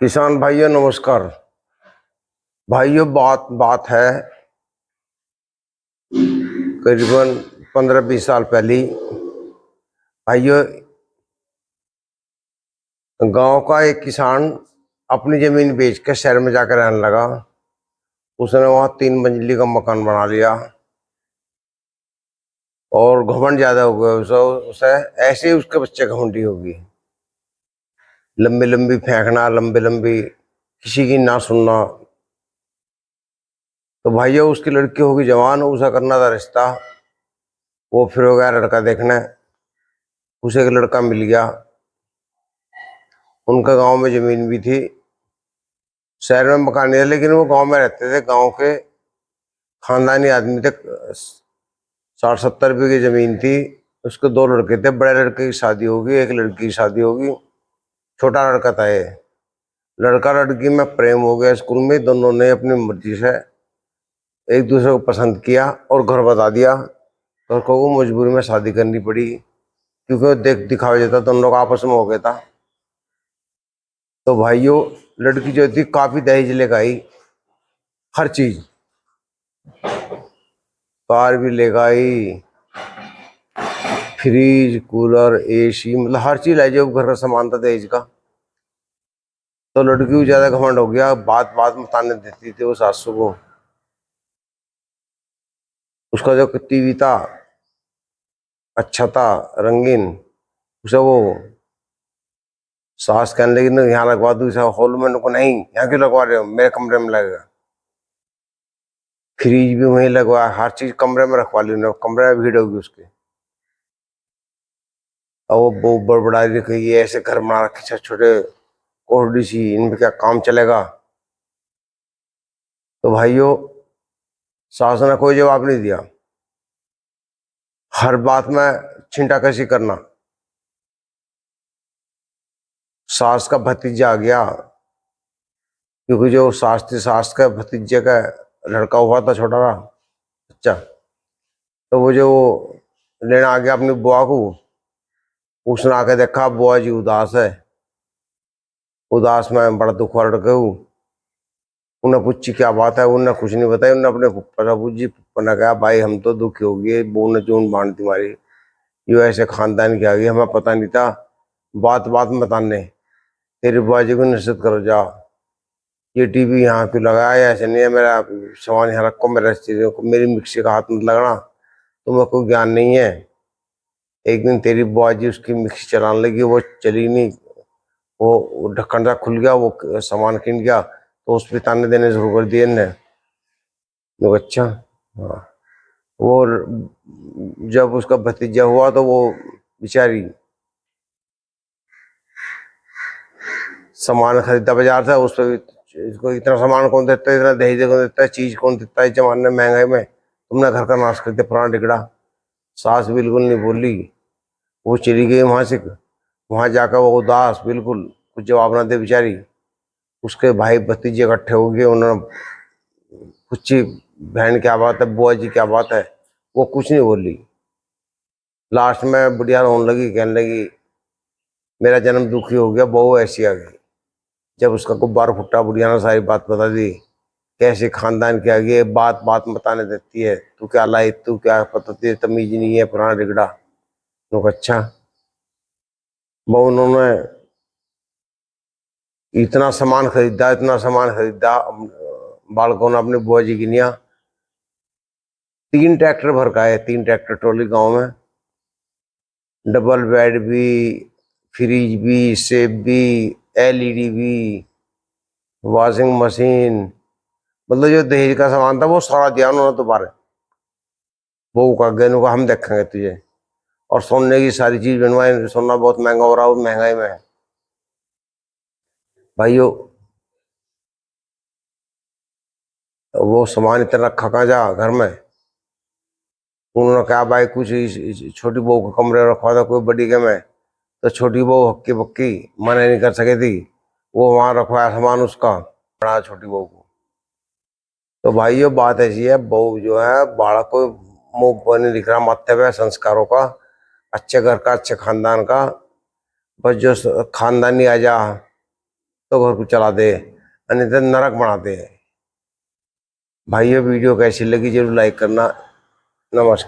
किसान भाइयों नमस्कार। भाइयों बात बात है करीबन 15-20 साल पहले। भाइयों गांव का एक किसान अपनी जमीन बेच के शहर में जाकर रहने लगा। उसने वहां 3 मंजिली का मकान बना लिया और घमंड ज्यादा हो गया उसे ऐसे ही उसके बच्चे घमंडी होगी। लंबी लंबी फेंकना, लंबी लंबी, किसी की ना सुनना। तो भाइयों उसकी लड़की होगी जवान, उसे करना था रिश्ता। वो फिर हो गया लड़का देखने, उसे एक लड़का मिल गया। उनका गांव में जमीन भी थी, शहर में मकान नहीं था, लेकिन वो गांव में रहते थे। गांव के खानदानी आदमी थे। 60-70 बीघे जमीन थी। उसके 2 लड़के थे। बड़े लड़के की शादी होगी, एक लड़की की शादी होगी। छोटा लड़का था ये। लड़का लड़की में प्रेम हो गया स्कूल में। दोनों ने अपनी मर्जी से एक दूसरे को पसंद किया और घर बता दिया। लड़कों को मजबूरी में शादी करनी पड़ी, क्योंकि वो देख दिखावे देता, दोनों लोग आपस में हो गया था। तो भाइयों लड़की जो थी काफी दहेज लेकर आई, हर चीज, कार भी लेकर आई, फ्रिज, कूलर, एसी, मतलब हर चीज लाई जो घर का सामान था दहेज का। तो लड़की को ज्यादा घमंड हो गया, बात बात में ताने देती थी वो सासू को। उसका जो टीवी था अच्छा था, रंगीन, उसे वो सास कहने लगी ना यहाँ लगवा दूँ इसे हॉल में। को नहीं, यहाँ क्यों लगवा रहे हो, मेरे कमरे में लगेगा। फ्रिज भी वहीं लगवाया, हर चीज कमरे में रखवा ली उन्होंने, कमरे में भीड़ होगी उसके। और वो बड़बड़ा रही कि ये ऐसे घर बना रखे छोटे छोटे कोठड़ी सी, इनमें क्या काम चलेगा। तो भाइयों सास ने कोई जवाब नहीं दिया। हर बात में छींटाकशी करना। सास का भतीजा आ गया, क्योंकि जो सास थी, सास का भतीजे का लड़का हुआ था, छोटा था बच्चा। तो वो जो लेना आ गया अपनी बुआ को। उसने आके देखा बुआ जी उदास है। उदास में बड़ा दुख वाला लड़के को। उन्हें पूछी क्या बात है, उन्हें कुछ नहीं बताया। उन्हें अपने फुप्पा पूछी। फुप्पा ने कहा भाई हम तो दुखी हो गए, बहू ने चून बांध तुम्हारी, यो ऐसे खानदान की आ गई, हमें पता नहीं था, बात बात में बताने। तेरी बुआ जी को निश्चित करो जाओ, ये टीवी यहाँ क्यों लगाया, ऐसे नहीं है, मेरा सामान यहाँ रखो, मेरे चीजों को, मेरी मिक्सी का हाथ मत लगना, तुम्हें कोई ज्ञान नहीं है। एक दिन तेरी बुआ जी उसकी मिक्सी चलाने लगी, वो चली नहीं, वो ढक्कन सा खुल गया, वो सामान खिंड गया, तो उस पर ताने देने शुरू कर दिए ने। अच्छा। हाँ। वो जब उसका भतीजा हुआ तो वो बेचारी सामान खरीदा बाजार से, उस पर इसको इतना सामान कौन देता है, इतना दहेज कौन देता है, चीज कौन देता है जमाने में, महंगाई में तुमने घर का नाश कर दिया, पुराना टिकड़ा। सास बिल्कुल नहीं बोली, वो चली गई वहां से। वहां जाकर वो उदास, बिल्कुल कुछ जवाब ना दे बेचारी। उसके भाई भतीजे इकट्ठे हो गए, उन्होंने पूछी बहन क्या बात है, बुआ जी क्या बात है। वो कुछ नहीं बोली। लास्ट में बुढ़िया रोने लगी, कहने लगी मेरा जन्म दुखी हो गया, बहू ऐसी आ गई। जब उसका गुब्बारा फुटा, बुढ़िया ने सारी बात बता दी, कैसे खानदान के आगे बात बात बताने देती है, तू क्या लाई, तू क्या पता, तेरी तमीज नहीं है, पुराना रिगड़ा। तो अच्छा। वो उन्होंने इतना सामान खरीदा, इतना सामान खरीदा। बालकों ने अपनी बुआ जी की निया 3 ट्रैक्टर भर का है, 3 ट्रैक्टर ट्रॉली गांव में। डबल बेड भी, फ्रिज भी, सेफ भी, एलईडी भी, वॉशिंग मशीन, मतलब जो दहेज का सामान था वो सारा दिया उन्होंने दोबारा। बहू का गहनों का हम देखेंगे तुझे। और सोने की सारी चीज बनवाए, सोना बहुत महंगा हो रहा है, महंगाई में है भाइयों। वो सामान इतना रखा कहाँ जा घर में। उन्होंने कहा भाई कुछ छोटी बहू को कमरे में रखवा दो, कोई बड़ी के में। तो छोटी बहू हक्की बक्की मना नहीं कर सके थी, वो वहां रखवाया सामान उसका, बड़ा छोटी बहू को। तो भाइयों बात ऐसी है, बहू जो है बालक को मुंह पर नहीं दिख रहा, माथे पे संस्कारों का, अच्छे घर का, अच्छे खानदान का, बस जो खानदानी आ जा तो घर को चला दे, अन्यथा नरक बनाते हैं। भाइयों वीडियो कैसी लगी जरूर लाइक करना। नमस्कार।